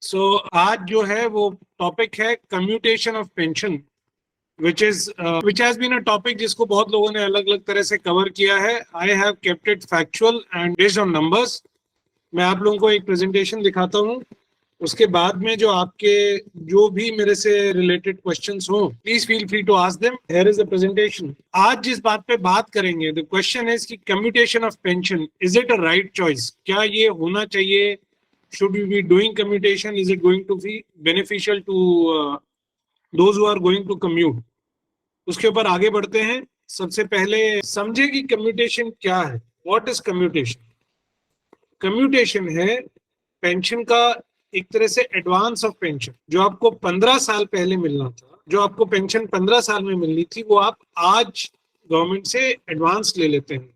सो आज जो है वो टॉपिक है commutation of pension, which has been a topic जिसको बहुत लोगों ने अलग अलग तरह से कवर किया है. I have kept it factual and based on numbers. मैं आप लोगों को एक प्रेजेंटेशन दिखाता हूँ, उसके बाद में जो भी मेरे से रिलेटेड क्वेश्चंस हो, please feel free to ask them. Here is the presentation. आज जिस बात पे बात करेंगे, द क्वेश्चन इज कि commutation of pension, is it a right choice? क्या ये होना चाहिए? Should we be doing commutation? Is it going to be beneficial to those who are going to commute? उसके ऊपर आगे बढ़ते हैं. सबसे पहले समझे कि कम्यूटेशन क्या है. What is commutation? कम्यूटेशन है पेंशन का एक तरह से एडवांस ऑफ पेंशन. जो आपको 15 साल पहले मिलना था, जो आपको पेंशन 15 साल में मिलनी थी, वो आप आज गवर्नमेंट से एडवांस ले लेते हैं.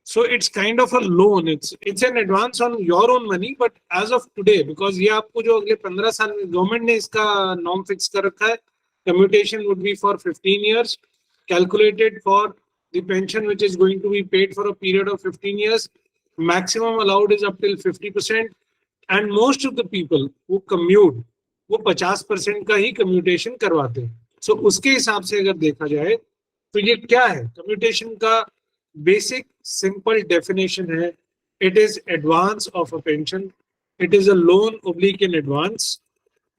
So it's kind of a loan. It's an advance on your own money, but as of today, because ये आपको जो अगले 15 साल में गवर्नमेंट ने इसका नॉर्म फिक्स कर रखा है, commutation would be for 15 years, calculated for the pension which is going to be paid for a period of 15 years. Maximum allowed is up till 50%, and most of the people who commute, वो 50% का ही commutation करवाते हैं. So उसके हिसाब से अगर देखा जाए तो ये क्या है? commutation का बेसिक सिंपल डेफिनेशन है, it is advance of a pension, it is a loan oblique in advance.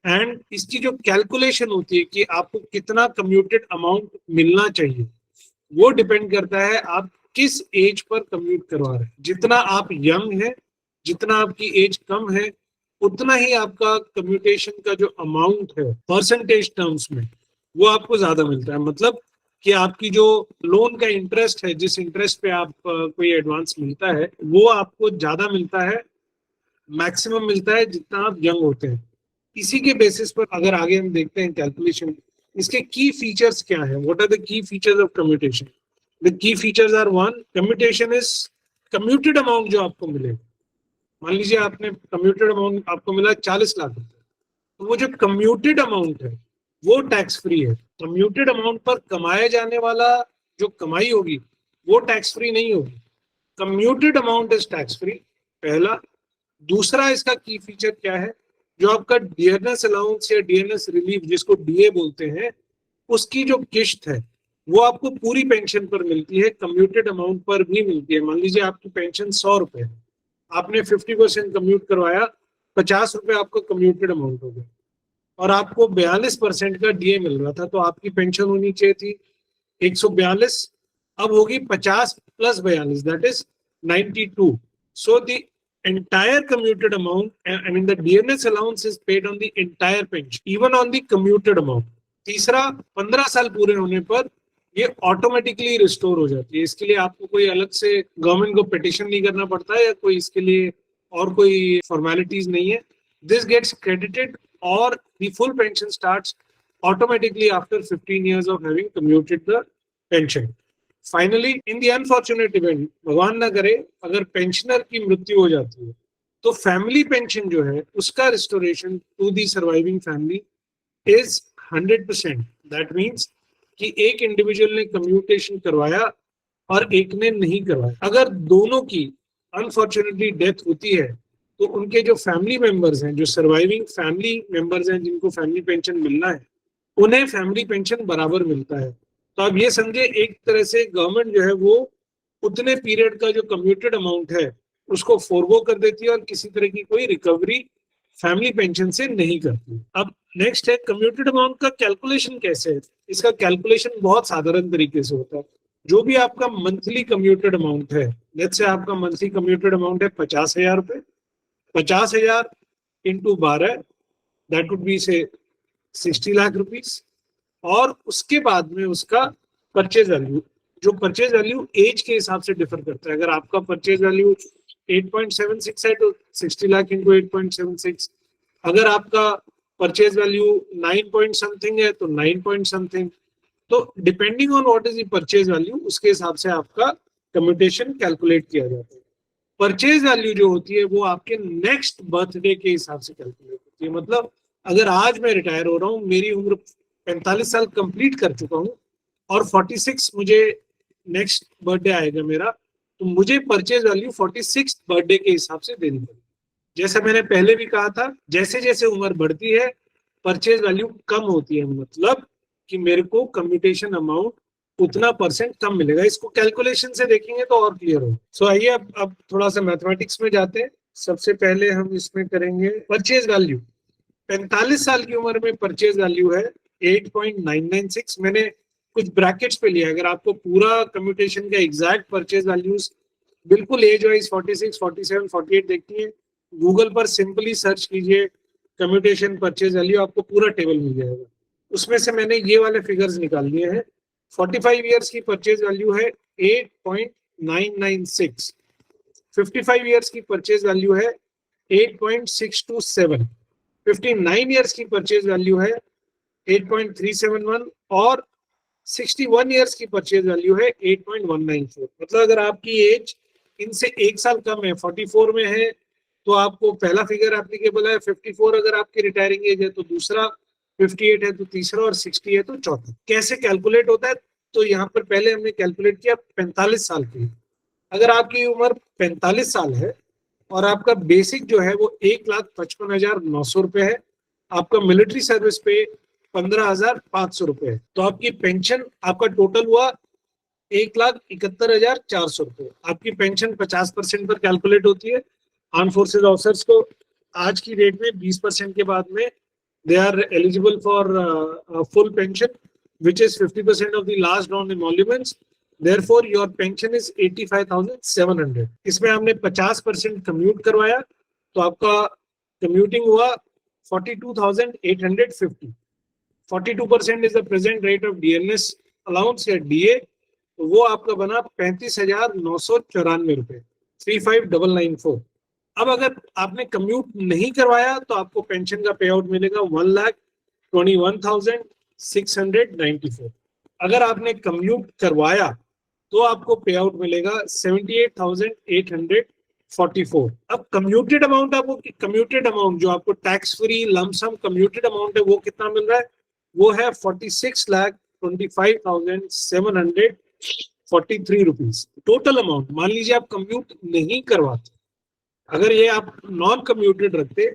And इसकी जो कैलकुलेशन होती है कि आपको कितना कम्यूटेड अमाउंट मिलना चाहिए, वो डिपेंड करता है आप किस एज पर कम्यूट करवा रहे हैं. जितना आप यंग है, जितना आपकी एज कम है, उतना ही आपका कम्यूटेशन का जो अमाउंट है परसेंटेज टर्म्स में वो आपको ज्यादा मिलता है. मतलब कि आपकी जो लोन का इंटरेस्ट है, जिस इंटरेस्ट पे आप कोई एडवांस मिलता है, वो आपको ज्यादा मिलता है, मैक्सिमम मिलता है जितना आप यंग होते हैं. इसी के बेसिस पर अगर आगे हम देखते हैं कैलकुलेशन, इसके की फीचर्स क्या है? What are the key features of commutation? The key features are one, commutation is commuted amount जो आपको मिले. मान लीजिए आपने कम्यूटेड अमाउंट आपको मिला 40 लाख रुपए, तो वो जो कम्यूटेड अमाउंट है वो टैक्स फ्री है. कम्यूटेड अमाउंट पर कमाया जाने वाला जो कमाई होगी वो टैक्स फ्री नहीं होगी. Commuted amount is tax free, पहला. दूसरा इसका की फीचर क्या है? जो आपका डियरनेस अलाउंस या डियरनेस रिलीफ, जिसको डीए बोलते हैं, उसकी जो किश्त है वो आपको पूरी पेंशन पर मिलती है, कम्यूटेड अमाउंट पर भी मिलती है. मान लीजिए आपकी पेंशन 100 रुपए है, आपने 50% कम्यूट करवाया, 50 रुपए आपका कम्यूटेड अमाउंट हो गया, और आपको 42% का डीए मिल रहा था, तो आपकी पेंशन होनी चाहिए थी 142, अब होगी 50 plus 42, that is 92. So the entire commuted amount, I mean the DNS allowance is paid on the entire pension, even on the commuted amount. तीसरा, 15 साल पूरे होने पर ये ऑटोमेटिकली रिस्टोर हो जाती है. इसके लिए आपको कोई अलग से गवर्नमेंट को पिटिशन नहीं करना पड़ता है, या कोई इसके लिए और कोई फॉर्मेलिटीज नहीं है. This gets credited or the full pension starts automatically after 15 years of having commuted the pension. Finally, in the unfortunate event, भगवान ना करे, अगर पेंशनर की मृत्यु हो जाती है, तो फैमिली पेंशन जो है उसका restoration to the surviving family is 100%. That means कि एक इंडिविजुअल ने कम्यूटेशन करवाया और एक ने नहीं करवाया. अगर दोनों की अनफॉर्चुनेटली डेथ होती है, तो उनके जो फैमिली मेंबर्स हैं, जो सर्वाइविंग फैमिली मेंबर्स हैं, जिनको फैमिली पेंशन मिलना है, उन्हें फैमिली पेंशन बराबर मिलता है. तो आप ये समझे, एक तरह से गवर्नमेंट जो है वो उतने पीरियड का जो कम्यूटेड अमाउंट है उसको फोरगो कर देती है, और किसी तरह की कोई रिकवरी फैमिली पेंशन से नहीं करती. अब नेक्स्ट है कम्यूटेड अमाउंट का कैलकुलेशन कैसे है. इसका कैलकुलेशन बहुत साधारण तरीके से होता है. जो भी आपका मंथली कम्यूटेड अमाउंट है, लेट्स से आपका मंथली कम्यूटेड अमाउंट है 50,000 रुपए, 50,000 इंटू 12, दैट वुड बी से 60 लाख रुपीस. और उसके बाद में उसका परचेज वैल्यू, जो परचेज वैल्यू एज के हिसाब से डिफर करता है. अगर आपका परचेज वैल्यू 8.76 है तो 60 लाख इंटू 8.76. अगर आपका परचेज वैल्यू 9 पॉइंट समथिंग है तो 9 पॉइंट समथिंग. तो depending on what is the purchase value, उसके हिसाब से आपका कम्यूटेशन कैलकुलेट किया जाता है. परचेज वैल्यू जो होती है वो आपके नेक्स्ट बर्थडे के हिसाब से कैलकुलेट होती है. मतलब अगर आज मैं रिटायर हो रहा हूँ, मेरी उम्र 45 साल कंप्लीट कर चुका हूँ, और 46 मुझे नेक्स्ट बर्थडे आएगा मेरा, तो मुझे परचेज वैल्यू 46 बर्थडे के हिसाब से देनी पड़ेगी. जैसा मैंने पहले भी कहा था, जैसे जैसे उम्र बढ़ती है परचेज वैल्यू कम होती है, मतलब कि मेरे को कम्यूटेशन अमाउंट उतना परसेंट कम मिलेगा। इसको कैलकुलेशन से देखेंगे तो और क्लियर हो। सो आइए अब थोड़ा सा मैथमेटिक्स में जाते हैं। सबसे पहले हम इसमें करेंगे परचेज वैल्यू। 45 साल की उम्र में परचेज वैल्यू है 8.996। मैंने कुछ ब्रैकेट्स पे लिया। अगर आपको पूरा कम्यूटेशन का एग्जैक्ट परचेज वैल्यूज बिल्कुल एज वाइज 46, 47, 48 देखती है, गूगल पर सिंपली सर्च कीजिए कम्यूटेशन परचेज वैल्यू, आपको पूरा टेबल मिल जाएगा। उसमें से मैंने ये वाले फिगर्स निकाल लिए हैं। 45 ईयर्स की परचेज वैल्यू है 8.996। 55 ईयर्स की परचेज वैल्यू है 8.627। 59 ईयर्स की परचेज वैल्यू है 8.371 और 61 ईयर्स की परचेज वैल्यू है 8.194। मतलब अगर आपकी एज इनसे 1 साल कम है, 44 में है, तो आपको पहला फिगर एप्लीकेबल है। 54 अगर आपकी रिटायरिंग एज है तो दूसरा, 58 है तो तीसरा, और 60 है तो चौथा। कैसे कैलकुलेट होता है? तो यहाँ पर पहले हमने कैलकुलेट किया 45 साल की। अगर आपकी उम्र 45 साल है और आपका बेसिक जो है वो 1,55,900 रुपए है, आपका मिलिट्री सर्विस पे 15,500 रुपए है, तो आपकी पेंशन, आपका टोटल हुआ 1,71,400 रुपए। आपकी पेंशन 50% पर कैलकुलेट होती है। आर्म फोर्सेज ऑफिसर्स को आज की डेट में 20% के बाद में they are eligible for full pension which is 50% of the last drawn emoluments. Therefore, your pension is 85,700. इसमें हमने 50% कम्यूट करवाया तो आपका कम्यूटिंग हुआ 42,850। 42% is the present rate of DNS allowance या डीए, तो वो आपका बना 35,994 रुपए, 35,994। अब अगर आपने कम्यूट नहीं करवाया तो आपको पेंशन का पे आउट मिलेगा 1,21,694। अगर आपने कम्यूट करवाया तो आपको पे आउट मिलेगा 78,844। अब कम्यूटेड अमाउंट, आपको कम्यूटेड अमाउंट जो आपको tax free lump sum commuted amount है वो कितना मिल रहा है? वो है 46,25,743 रुपीज टोटल अमाउंट। मान लीजिए आप कम्यूट नहीं करवाते, अगर ये आप नॉन कम्यूटेड रखते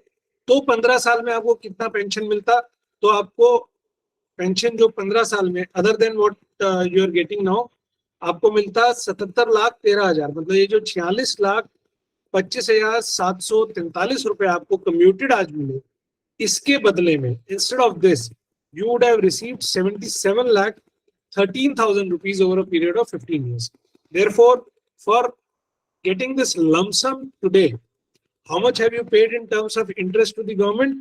तो 15 साल में आपको कितना पेंशन मिलता? तो आपको पेंशन जो 15 साल में other than what you are getting now, आपको मिलता 77,13,000। मतलब ये जो 46,25,743 रुपए आपको कम्यूटेड आज मिले, इसके बदले में instead of this you would have received 77,13,000 rupees over a period of 15 years. Therefore, for getting this lump sum today, how much have you paid in terms of interest to the government?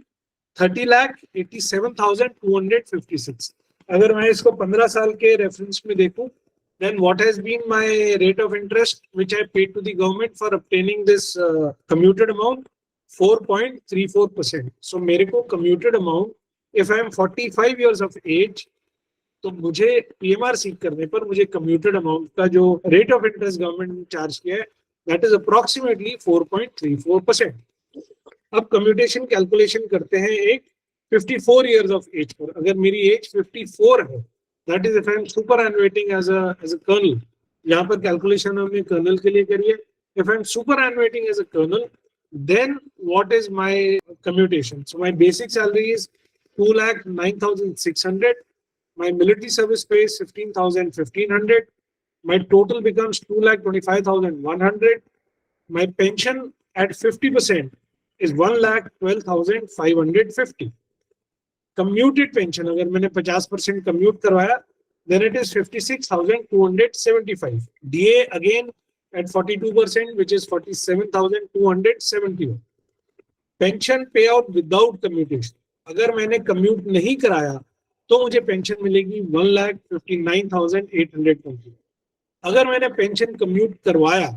30,87,256. अगर मैं इसको 15 साल के reference में देखूं, then what has been my rate of interest which I paid to the government for obtaining this commuted amount? 4.34%. So मेरे को commuted amount, if I am 45 years of age, तो मुझे पीएमआर सीख करने पर मुझे कम्यूटेड अमाउंट का जो रेट ऑफ इंटरेस्ट गवर्नमेंट ने चार्ज किया है, दैट इज अप्रोक्सीमेटली 4.34%। अब कम्यूटेशन कैलकुलेशन करते हैं एक 54 इयर्स ऑफ एज पर। अगर मेरी एज 54 है, that is if I am superannuating as a colonel, यहाँ पर कैलकुलेशन हमने कर्नल के लिए करी है। If I am superannuating as a colonel, then what is my commutation? So my basic salary is 2,09,600. My military service pay is 15,100. My total becomes 2,25,100. My pension at 50% is 1,12,550. Commuted pension अगर मैंने 50% commute करवाया, then it is 56,275. DA again at 42%, which is 47,271. Pension पे out without commutation, अगर मैंने commute नहीं कराया तो मुझे पेंशन मिलेगी 1,59,820। अगर मैंने पेंशन कम्यूट करवाया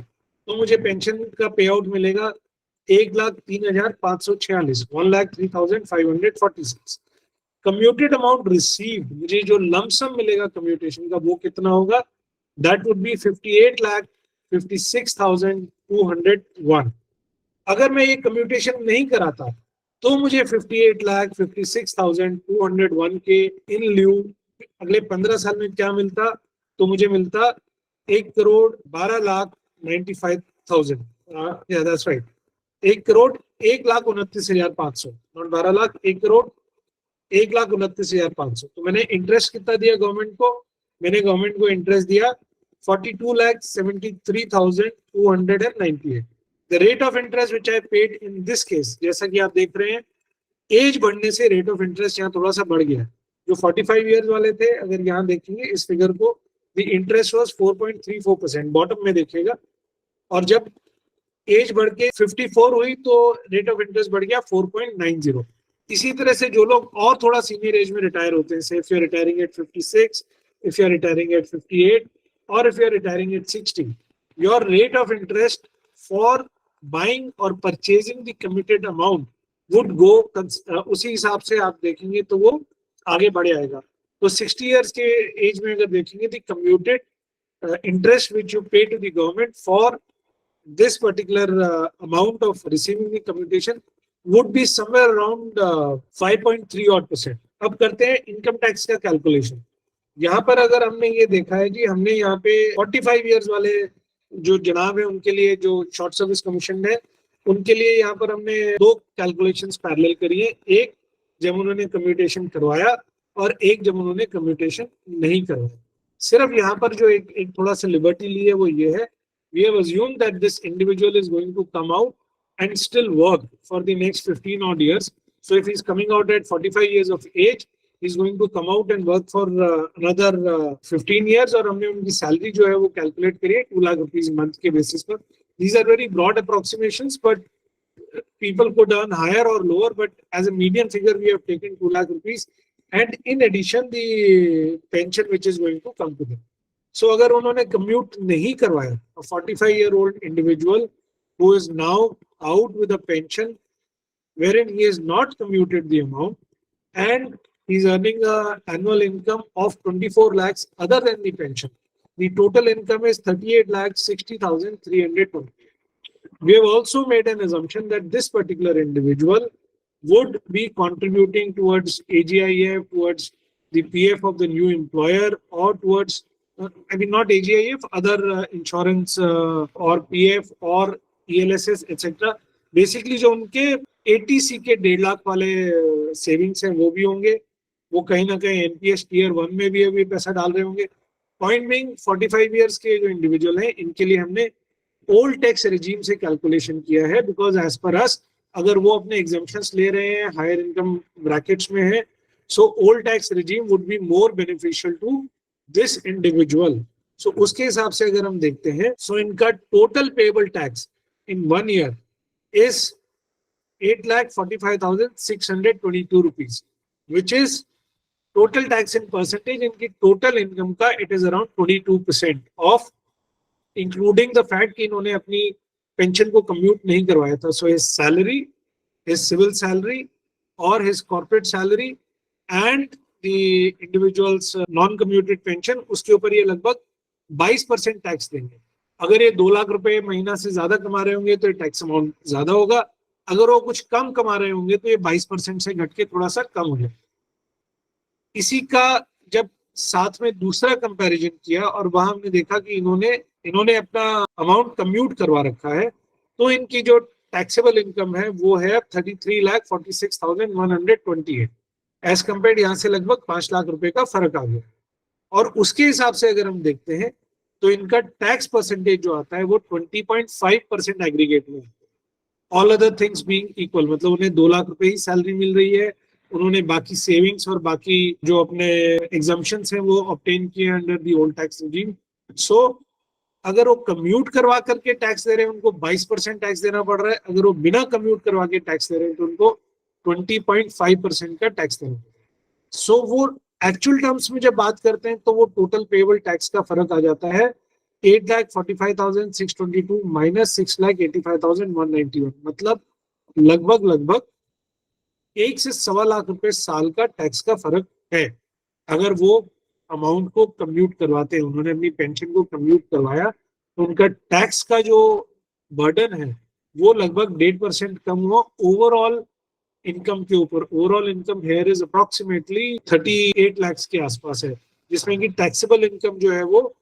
तो मुझे पेंशन का पे आउट मिलेगा 1,03,546, 1,03,546। कम्यूटेड अमाउंट रिसीव्ड, मुझे जो लमसम मिलेगा कम्यूटेशन का वो कितना होगा? That would be 58,56,201। अगर मैं ये कम्यूटेशन नहीं कराता तो मुझे 58,56,201 के इन ल्यू अगले 15 साल में क्या मिलता? तो मुझे मिलता 1,12,95,000। That's right, 1,29,500, not 12 lakh, 1,29,500। तो मैंने इंटरेस्ट कितना दिया गवर्नमेंट को? मैंने गवर्नमेंट को इंटरेस्ट दिया 42,73,298। The rate of interest which I paid in this case, जैसा कि आप देख रहे हैं, एज बढ़ने से रेट ऑफ इंटरेस्ट यहाँ थोड़ा सा बढ़ गया। जो 45 ईयर्स वाले थे, अगर यहाँ देखेंगे इस फिगर को, द इंटरेस्ट वाज 4.34%, बॉटम में देखिएगा। और जब एज बढ़ के 54 हुई तो रेट ऑफ इंटरेस्ट बढ़ गया 4.90। इसी तरह से जो लोग और थोड़ा सीनियर एज में रिटायर होते हैं, if you are retiring at 56, if you are retiring at 58, और if you are retiring at 60, your rate of interest for buying और purchasing the committed amount would go, उसी हिसाब से आप देखेंगे तो वो आगे बढ़ आएगा। तो 60 इयर्स के एज में अगर देखेंगे the commuted interest which you pay to the government for this particular amount of receiving the commutation would be somewhere around 5.3 odd %. अब करते हैं इनकम टैक्स का कैलकुलेशन। यहाँ पर अगर हमने ये देखा है जी, हमने यहाँ पे 45 इयर्स वाले जो जनाब है उनके लिए जो शॉर्ट सर्विस कमीशन है, उनके लिए यहाँ पर हमने दो कैलकुलेशंस पैरेलल करी है। एक जब उन्होंने कम्यूटेशन करवाया और एक जब उन्होंने कम्यूटेशन नहीं करवाया। सिर्फ यहाँ पर जो एक थोड़ा सा लिबर्टी ली है वो ये है, we have assumed that this individual is going to come out and still work for the next 15 odd years. So if he's coming out at 45 years of age, he's going to come out and work for another 15 years, और हमने उनकी salary जो है वो calculate करी है 2 lakh rupees month के basis पर। These are very broad approximations, but people could earn higher or lower, but as a median figure we have taken 2 lakh rupees, and in addition the pension which is going to come to them. So अगर उन्होंने commute नहीं करवाया, a 45-year-old individual who is now out with a pension wherein he has not commuted the amount and he is earning an annual income of 24 lakhs other than the pension, the total income is 38,60,320. We have also made an assumption that this particular individual would be contributing towards AGIF, towards the PF of the new employer, or towards, I mean not AGIF, other insurance or PF or ELSS, etc. Basically जो उनके 80C के 1.5 लाख वाले savings हैं वो भी होंगे, वो कहीं ना कहीं NPS Tier 1 में भी अभी पैसा डाल रहे होंगे। पॉइंट बीइंग 45 इयर्स के जो इंडिविजुअल हैं इनके लिए हमने ओल्ड टैक्स रिजीम से कैलकुलेशन किया है, बिकॉज एज पर अस अगर वो अपने एग्जम्पशंस ले रहे हैं, हायर इनकम ब्रैकेट्स में है, so old tax regime would be more beneficial to this individual. So उसके हिसाब से अगर हम देखते हैं, सो इनका total payable tax in 1 year is 8,45,622 rupees, which is total tax in percentage इनकी टोटल इनकम का it is around 22% of, including the fact कि इन्होंने अपनी पेंशन को कम्यूट नहीं करवाया था। So his salary, his civil salary और his corporate salary and the individuals non commuted pension, उसके ऊपर ये लगभग 22% टैक्स देंगे। अगर ये 2 लाख रुपए महीना से ज्यादा कमा रहे होंगे तो ये टैक्स अमाउंट ज्यादा होगा, अगर वो कुछ कम कमा रहे होंगे तो ये 22% से घट के थोड़ा सा कम हो जाए। इसी का जब साथ में दूसरा कंपैरिजन किया और वहां हमने देखा कि इन्होंने अपना अमाउंट कम्यूट करवा रखा है, तो इनकी जो टैक्सेबल इनकम है वो है 33,46,128 एज कम्पेयर, यहाँ से लगभग 5 लाख रुपए का फर्क आ गया। और उसके हिसाब से अगर हम देखते हैं तो इनका टैक्स परसेंटेज जो आता है वो 20.5% एग्रीगेट में, all other things being equal, मतलब उन्हें 2 लाख रुपए ही सैलरी मिल रही है, उन्होंने बाकी सेविंग्स और बाकी जो अपने एग्जम्पशंस हैं वो ऑब्टेन किए under the old tax regime. So अगर वो कम्यूट करवा करके टैक्स दे रहे हैं उनको 22% टैक्स देना पड़ रहा है, अगर वो बिना कम्यूट करवा के टैक्स दे रहे हैं तो उनको 20.5% का टैक्स देना पड़ रहा है। सो वो एक्चुअल टर्म्स में जब बात करते हैं तो वो टोटल पेएबल टैक्स का फर्क आ जाता है 8,45,622 माइनस 6,85,191, मतलब लगभग 1 से 1.25 लाख रुपए साल का टैक्स का फर्क है। अगर वो अमाउंट को कम्यूट करवाते हैं, उन्होंने अपनी पेंशन को कम्यूट करवाया तो उनका टैक्स का जो बर्डन है वो लगभग 1.5% कम हुआ ओवरऑल इनकम के ऊपर। Overall income here is approximately 38 lakh के आसपास है, जिसमें कि टैक्सेबल इनकम जो है वो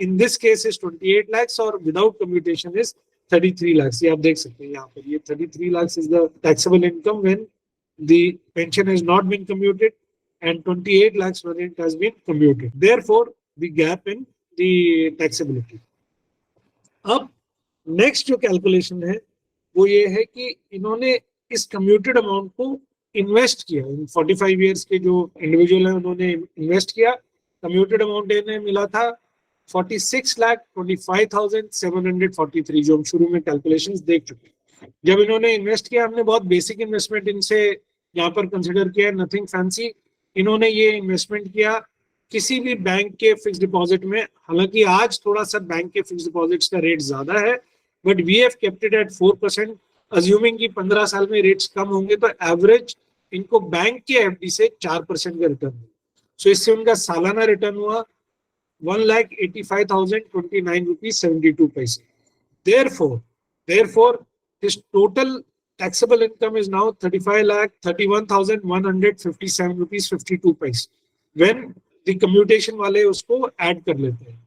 in this case is 28 lakhs और विदाउट कम्यूटेशन इज 33 lakhs. ये आप देख सकते हैं यहाँ पर, ये 33 lakhs is the taxable income when the pension has not been commuted, and 28 lakhs when it has been commuted. Therefore, the gap in the taxability. अब नेक्स्ट जो कैलकुलेशन है वो ये है कि इन्होंने इस कम्यूटेड अमाउंट को इन्वेस्ट किया. 45 ईयर्स के जो इंडिविजुअल है उन्होंने इन्वेस्ट किया. कम्यूटेड अमाउंट इन्हें मिला था 46,25,743, जो हम शुरू में कैलकुलेशंस देख चुके हैं. जब इन्होंने इन्वेस्ट किया, हमने बहुत बेसिक इन्वेस्टमेंट इनसे यहाँ पर कंसिडर किया, नथिंग फैंसी. इन्होंने ये इन्वेस्टमेंट किया किसी भी बैंक के फिक्स डिपॉजिट में. हालांकि आज थोड़ा सा बैंक के फिक्स डिपॉजिट्स का रेट ज्यादा है, but we have kept it at 4%. Assuming कि 15 साल में रेट्स कम होंगे तो एवरेज इनको बैंक के एफडी से 4% का रिटर्न हुआ. सो इससे उनका सालाना रिटर्न हुआ 1,85,029 rupees 72 paise. Therefore, his total taxable income is now 35,31,157 rupees 52 paise. When the commutation वाले उसको ऐड कर लेते हैं,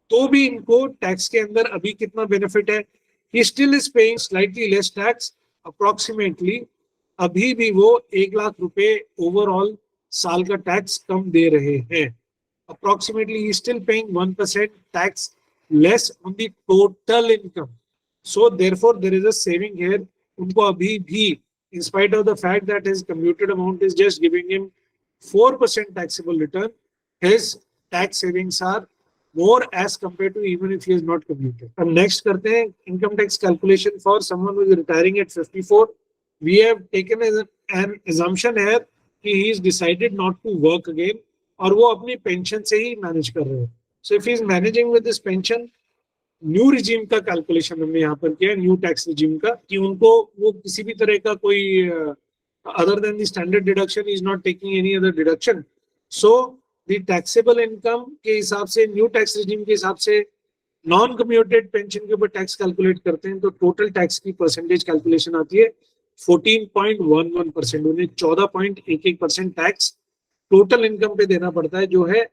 तो भी इनको टैक्स के अंदर अभी कितना बेनिफिट है? He still is paying slightly less tax, approximately. अभी भी वो 1 लाख रुपए ओवरऑल साल का टैक्स कम दे रहे हैं. Approximately he is still paying 1% tax less on the total income. So therefore there is a saving here. उनको अभी भी, in spite of the fact that his commuted amount is just giving him 4% taxable return, his tax savings are more as compared to even if he is not commuted. अब next करते हैं income tax calculation for someone who is retiring at 54. We have taken an assumption here कि he is decided not to work again और वो अपनी pension से ही manage कर रहे हैं. So if he is managing with this pension, new regime का calculation हमने यहाँ पर किया, न्यू टैक्स रिजीम का, कि उनको वो किसी भी तरह का कोई other than the standard deduction is not taking any other deduction. So the taxable income के हिसाब से, न्यू टैक्स रिजीम के हिसाब से नॉन कम्यूटेड पेंशन के ऊपर टैक्स कैलकुलेट करते हैं तो टोटल टैक्स की परसेंटेज कैलकुलेशन आती है 14.11%. उन्हें 14.11% टैक्स टोटल इनकम पे देना पड़ता है, जो है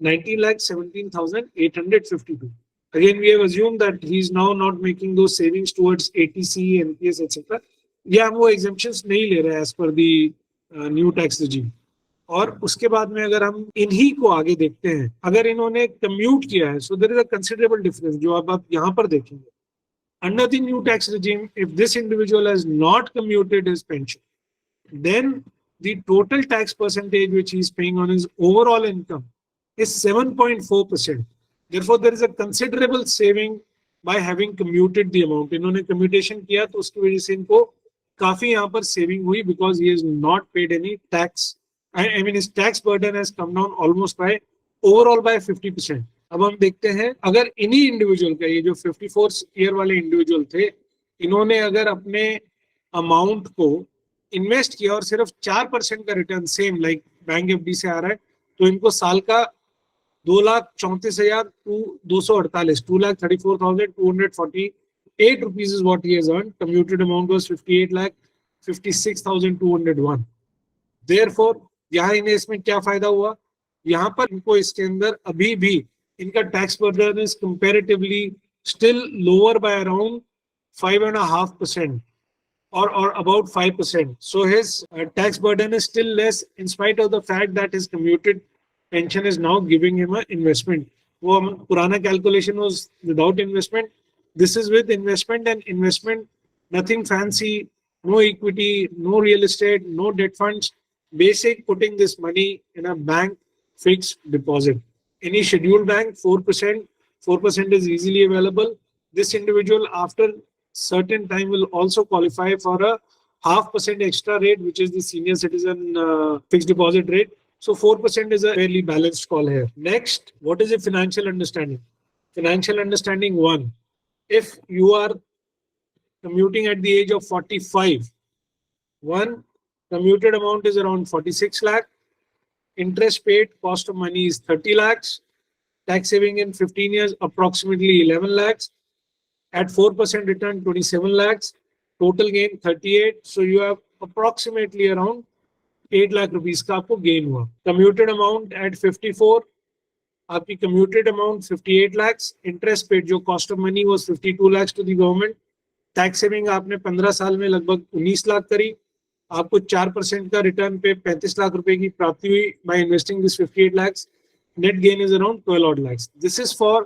19,17,852. Again, we have assumed that he is now not making those savings towards ATC, NPS, etc. या हम वो exemptions नहीं ले रहे हैं as per the new tax regime. और उसके बाद में अगर हम इन्हीं को आगे देखते हैं, अगर इन्होंने कम्यूट किया है, so there is a considerable difference जो अब आप यहाँ पर देखेंगे. Under the new tax regime, if this individual has not commuted his pension, then the total tax percentage which he is paying on his overall income is 7.4%. Therefore, there is a considerable saving by having commuted the amount. इन्होंने commutation किया तो उसकी वजह से इनको काफी यहाँ पर saving हुई because he has not paid any tax. I mean, his tax burden has come down almost by overall by 50%. अब हम देखते हैं, अगर इन्हीं इंडिविजुअल का, ये जो 54 ईयर वाले इंडिविजुअल थे, इन्होंने अगर अपने अमाउंट को इन्वेस्ट किया और सिर्फ 4% का return same like bank FD से आ रहा है, तो इनको साल का 2,34,248, 2,34,248 rupees is what he has earned. Commuted amount was 58,56,201. Therefore, यहाँ इन्हें इसमें क्या फायदा हुआ? यहाँ पर इनको इसके अंदर अभी भी इनका tax burden is comparatively still lower by around 5.5% or about 5%. So his tax burden is still less in spite of the fact that his commuted pension is now giving him an investment. वो पुराना calculation was without investment. This is with investment, and investment, nothing fancy, no equity, no real estate, no debt funds. Basic putting this money in a bank fixed deposit. Any scheduled bank, 4%. 4% is easily available. This individual after certain time will also qualify for a 0.5% extra rate, which is the senior citizen fixed deposit rate. So 4% is a fairly balanced call here. Next, what is a financial understanding? Financial understanding 1. If you are commuting at the age of 45, one commuted amount is around 46 lakh. Interest paid, cost of money is 30 lakhs. Tax saving in 15 years, approximately 11 lakhs. At 4% return, 27 lakhs. Total gain 38. So you have approximately around 8 lakh rupees का आपको gain हुआ. Commuted amount at 54. आपकी commuted amount 58 lakhs. Interest paid, जो cost of money was 52 lakhs to the government. Tax saving आपने 15 साल में लगभग 19 लाख करी, आपको 4% का रिटर्न पे 35 लाख रुपए की प्राप्ति हुई by investing this 58 lakhs. Net gain is around 12 odd lakhs. This is for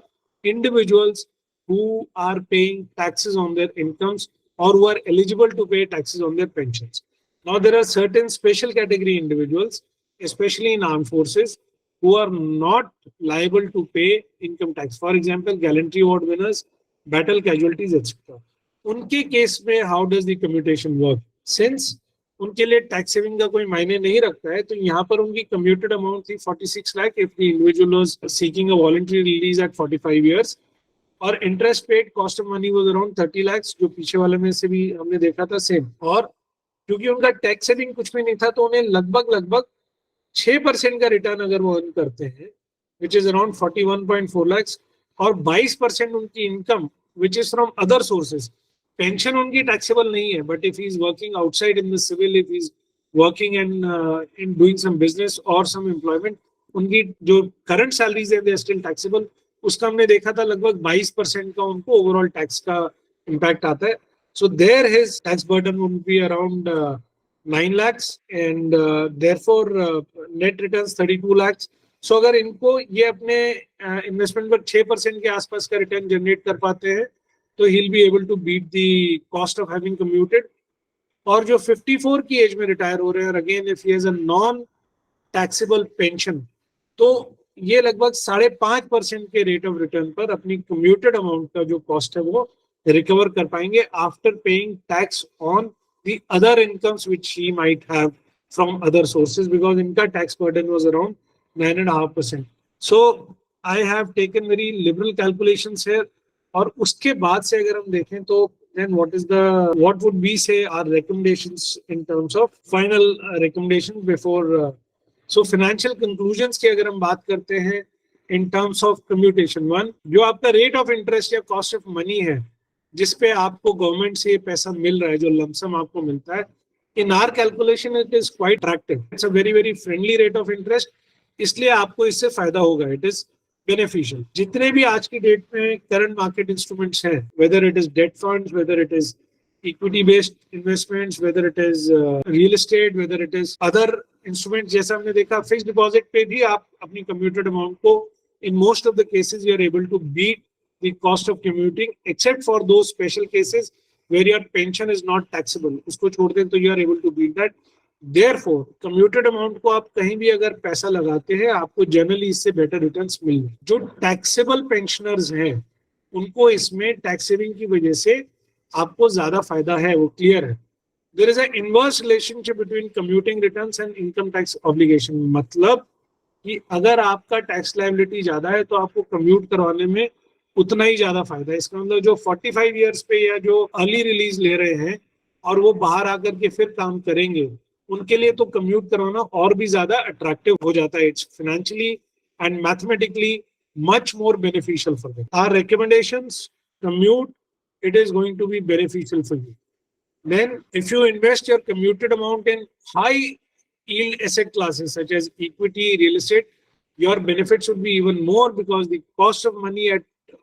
individuals who are paying taxes on their incomes or who are eligible to pay taxes on their pensions. Now there are certain special category individuals, especially in armed forces, who are not liable to pay income tax. For example, gallantry award winners, battle casualties, etc. उनके case में how does the commutation work? Since उनके लिए tax saving का कोई मायने नहीं रखता है, तो यहाँ पर उनकी कम्यूटेड अमाउंट थी 46 lakh if the individual was seeking a voluntary release at 45 years, और interest paid cost of money was around 30 lakh, जो पीछे वाले में से भी हमने देखा था सेम. और क्योंकि उनका टैक्स सेविंग कुछ भी नहीं था, तो उन्हें लगभग 6% का रिटर्न अगर वो अर्न करते हैं, विच इज अराउंड 41.4 lakhs, और 22% उनकी income which is from other sources. Pension उनकी टैक्सेबल नहीं है, but if he is working outside in the civil, if he is working in doing some business और सम एम्प्लॉयमेंट, उनकी जो current salaries है they are still taxable. उसका हमने देखा था लगभग 22% का उनको ओवरऑल टैक्स का इम्पैक्ट आता है. So there his tax burden would be around 9 lakhs and therefore net returns 32 lakhs. सो अगर इनको ये अपने इन्वेस्टमेंट पर 6% के आसपास का रिटर्न जनरेट कर पाते हैं, तो he'll be able to beat the cost of having commuted. और जो 54 की एज में रिटायर हो रहे हैं, again if he has a non taxable pension, तो ये लगभग 5.5% के रेट ऑफ रिटर्न पर अपनी कम्यूटेड अमाउंट का जो कॉस्ट है वो रिकवर कर पाएंगे after paying tax on the other incomes which he might have from other sources, because इनका tax burden was around 9.5%. So I have taken very liberal calculations here. और उसके बाद से अगर हम देखें तो then what would we say are recommendations in terms of final recommendations before so financial conclusions की अगर हम बात करते हैं in terms of commutation. One, जो आपका rate of interest या cost of money है जिसपे आपको गवर्नमेंट से पैसा मिल रहा है, जो लमसम आपको मिलता है, in our calculation it is quite attractive. It's a very friendly rate of interest, इसलिए आपको इससे फायदा होगा. It is beneficial. जितने भी आज की डेट में करंट मार्केट इंस्ट्रूमेंट्स हैं, whether it is date funds, whether it is equity based investments, whether it is real estate, whether it is other instrument, जैसा हमने देखा फिक्स्ड डिपॉजिट पे भी आप अपनी कम्यूटेड अमाउंट को in most of the cases you are able to beat the cost of commuting, except for those special cases where your pension is not taxable. उसको छोड़ दें तो you are able to beat that. Therefore, commuted amount को आप कहीं भी अगर पैसा लगाते हैं, आपको जनरली इससे बेटर रिटर्न्स मिल रहे हैं. जो टैक्सेबल पेंशनर्स हैं उनको इसमें टैक्स सेविंग की वजह से आपको ज्यादा फायदा है, वो क्लियर है. There is a inverse relationship between commuting returns and income tax obligation. मतलब कि अगर आपका टैक्स लायबिलिटी ज्यादा है तो आपको कम्यूट करवाने में उतना ही ज्यादा फायदा है. इसका मतलब जो 45 ईयर्स पे या जो अर्ली रिलीज ले रहे हैं और वो बाहर आकर के फिर काम करेंगे, उनके लिए तो कम्यूट करवाना और भी ज्यादा अट्रैक्टिव हो जाता है. It's financially and mathematically much more beneficial for them. Our recommendations, commute, it is going to be beneficial for you. Then if you invest your commuted amount in high yield asset classes such as equity, real estate, your benefits would be even more because the cost of money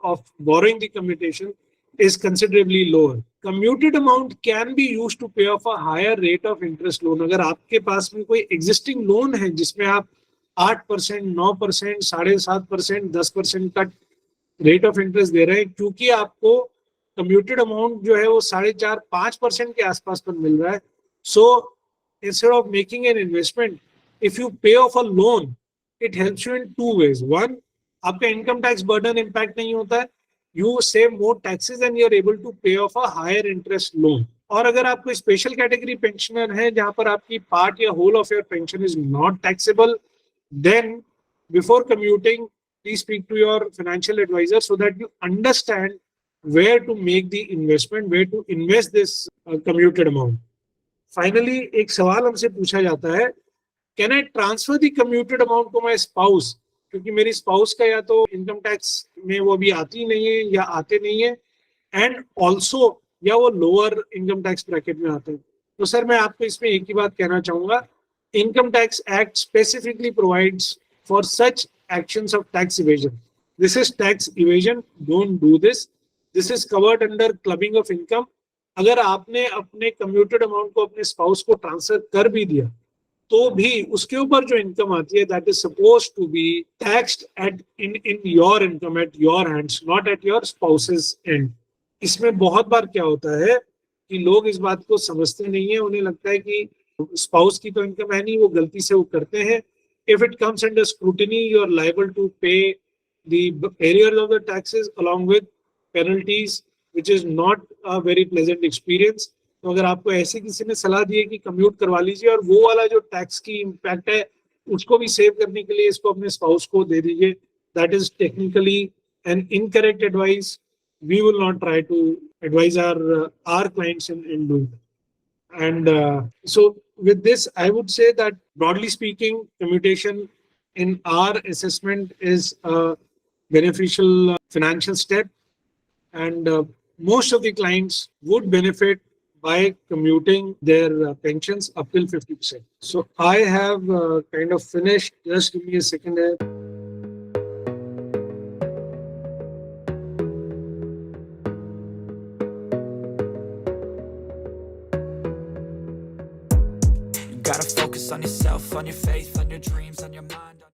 of borrowing the commutation is considerably lower. Commuted amount can be used to pay off a higher rate of interest loan. अगर आपके पास में कोई existing loan है जिसमें आप 8%, 9%, 7.5%, 10% का rate of interest दे रहे हैं, क्योंकि आपको कम्यूटेड अमाउंट जो है वो 4.5-5% के आसपास पर मिल रहा है. So instead of making an investment, if you pay off a loan, it helps you in 2 ways. One, आपका इनकम टैक्स बर्डन इम्पैक्ट नहीं होता है, you save more taxes and you're able to pay off a higher interest loan. और अगर आप कोई special category pensioner है जहां पर आपकी पार्ट या whole of your pension is not taxable, then before commuting please speak to your financial advisor so that you understand where to make the investment, where to invest this commuted amount. Finally, एक सवाल हमसे पूछा जाता है, can I transfer the commuted amount to my spouse? क्योंकि मेरी spouse का या तो इनकम टैक्स में वो भी आती नहीं है या आते नहीं है, एंड ऑल्सो या वो लोअर इनकम टैक्स ब्रैकेट में आते हैं. तो सर मैं आपको इसमें एक ही बात कहना चाहूंगा, income tax act specifically provides for such actions of tax evasion. This is tax evasion. Don't do this. This is covered under clubbing of income. अगर आपने अपने कम्यूटेड अमाउंट को अपने स्पाउस को ट्रांसफर कर भी दिया तो भी उसके ऊपर जो इनकम आती है that is suppose to be taxed at in your income at your hands, not at your spouse's end. इसमें बहुत बार क्या होता है कि लोग इस बात को समझते नहीं है, उन्हें लगता है कि स्पाउस की तो इनकम है नहीं, वो गलती से वो करते हैं। If it comes under scrutiny you are liable to pay the arrear of the taxes along with penalties which is not a very pleasant experience. तो अगर आपको ऐसे किसी ने सलाह दी है कि कम्यूट करवा लीजिए और वो वाला जो टैक्स की इम्पैक्ट है उसको भी सेव करने के लिए इसको अपने स्पाउस को दे दीजिए, that is technically an incorrect advice. We will not try to advise our clients in doing that. And so with this, I would say that broadly speaking, commutation in our assessment is a beneficial financial step, and most of the clients would benefit by commuting their pensions up till 50%. So I have kind of finished. Just give me a second here. Gotta focus on yourself, on your faith, on your dreams, on your mind.